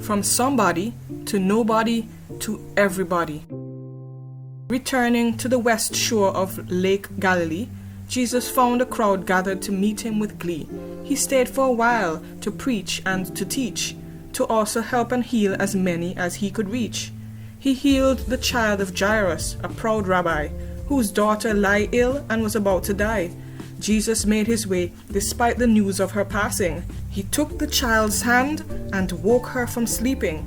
From somebody to nobody to everybody. Returning to the west shore of Lake Galilee, Jesus found a crowd gathered to meet him with glee. He stayed for a while to preach and to teach, to also help and heal as many as he could reach. He healed the child of Jairus, a proud rabbi, whose daughter lay ill and was about to die. Jesus made his way despite the news of her passing. He took the child's hand and woke her from sleeping.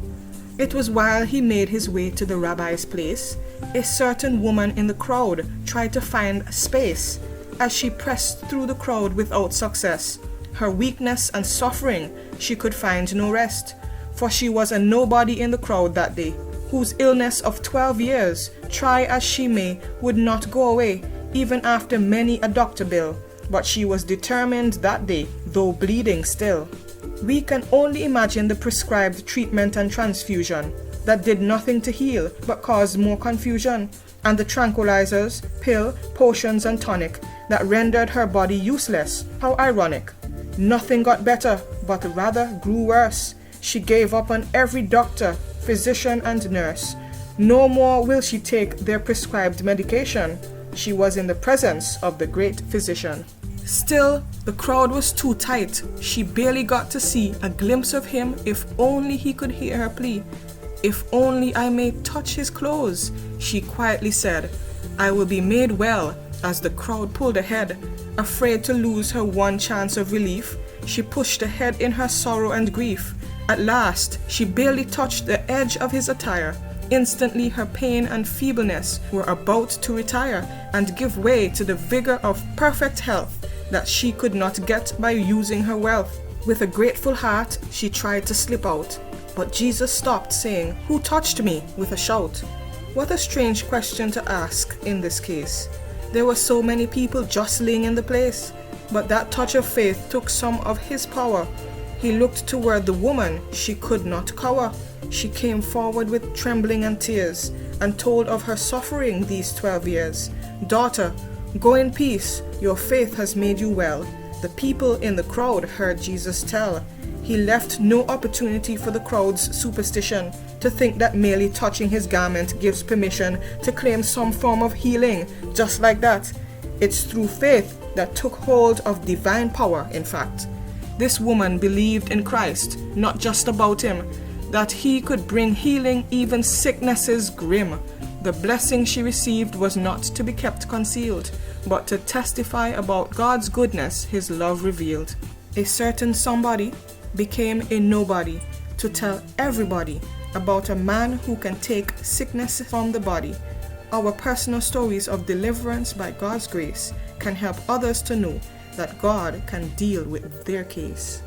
It was while he made his way to the rabbi's place, a certain woman in the crowd tried to find space. As she pressed through the crowd without success, her weakness and suffering, she could find no rest. For she was a nobody in the crowd that day, whose illness of 12 years, try as she may, would not go away, even after many a doctor bill. But she was determined that day, though bleeding still. We can only imagine the prescribed treatment and transfusion that did nothing to heal but caused more confusion, and the tranquilizers, pill, potions and tonic that rendered her body useless. How ironic. Nothing got better, but rather grew worse. She gave up on every doctor, physician and nurse. No more will she take their prescribed medication. She was in the presence of the great physician. Still, the crowd was too tight. She barely got to see a glimpse of him. If only he could hear her plea. If only I may touch his clothes, she quietly said. I will be made well. As the crowd pulled ahead, afraid to lose her one chance of relief, she pushed ahead in her sorrow and grief. At last, she barely touched the edge of his attire. Instantly her pain and feebleness were about to retire and give way to the vigor of perfect health that she could not get by using her wealth. With a grateful heart, she tried to slip out, but Jesus stopped, saying, "Who touched me?" with a shout. What a strange question to ask in this case. There were so many people jostling in the place, but that touch of faith took some of his power. He looked toward the woman. She could not cower. She came forward with trembling and tears, and told of her suffering these 12 years. "Daughter, go in peace, your faith has made you well." The people in the crowd heard Jesus tell. He left no opportunity for the crowd's superstition to think that merely touching his garment gives permission to claim some form of healing, just like that. It's through faith that took hold of divine power, in fact. This woman believed in Christ, not just about him, that he could bring healing even sicknesses grim. The blessing she received was not to be kept concealed, but to testify about God's goodness his love revealed. A certain somebody became a nobody to tell everybody about a man who can take sickness from the body. Our personal stories of deliverance by God's grace can help others to know that God can deal with their case.